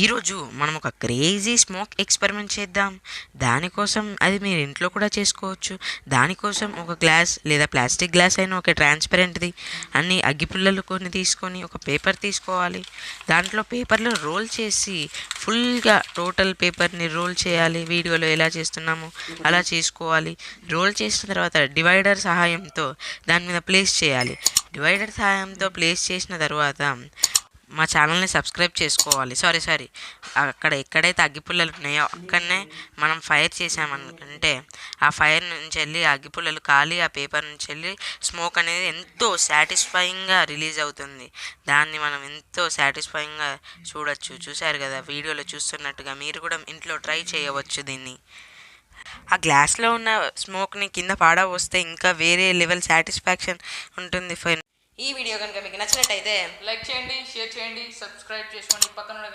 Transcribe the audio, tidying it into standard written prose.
ఈరోజు మనం ఒక క్రేజీ స్మోక్ ఎక్స్పెరిమెంట్ చేద్దాం. దానికోసం అది మీరు ఇంట్లో కూడా చేసుకోవచ్చు. దానికోసం ఒక గ్లాస్ లేదా ప్లాస్టిక్ గ్లాస్ అయినా ఒక ట్రాన్స్పరెంట్ది అన్ని అగ్గిపుల్లలు కొన్ని తీసుకొని ఒక పేపర్ తీసుకోవాలి. దాంట్లో పేపర్లో రోల్ చేసి ఫుల్గా టోటల్ పేపర్ని రోల్ చేయాలి. వీడియోలో ఎలా చేస్తున్నామో అలా చేసుకోవాలి. రోల్ చేసిన తర్వాత డివైడర్ సహాయంతో దాని మీద ప్లేస్ చేయాలి. డివైడర్ సహాయంతో ప్లేస్ చేసిన తర్వాత మా ఛానల్ని సబ్స్క్రైబ్ చేసుకోవాలి. సారీ అక్కడ ఎక్కడైతే అగ్గిపుల్లలు ఉన్నాయో అక్కడనే మనం ఫైర్ చేసామంటే ఆ ఫైర్ నుంచి వెళ్ళి అగ్గిపుల్లలు కాలి ఆ పేపర్ నుంచి వెళ్ళి స్మోక్ అనేది ఎంతో సాటిస్ఫైయింగ్గా రిలీజ్ అవుతుంది. దాన్ని మనం ఎంతో సాటిస్ఫైయింగ్గా చూశారు కదా వీడియోలో చూస్తున్నట్టుగా. మీరు కూడా ఇంట్లో ట్రై చేయవచ్చు దీన్ని. ఆ గ్లాస్లో ఉన్న స్మోక్ని కింద పాడవస్తే ఇంకా వేరే లెవెల్ సాటిస్ఫాక్షన్ ఉంటుంది. ఈ వీడియో కనుక మీకు నచ్చినట్టయితే లైక్ చేయండి, షేర్ చేయండి, సబ్స్క్రైబ్ చేసుకోండి, పక్కన ఉన్న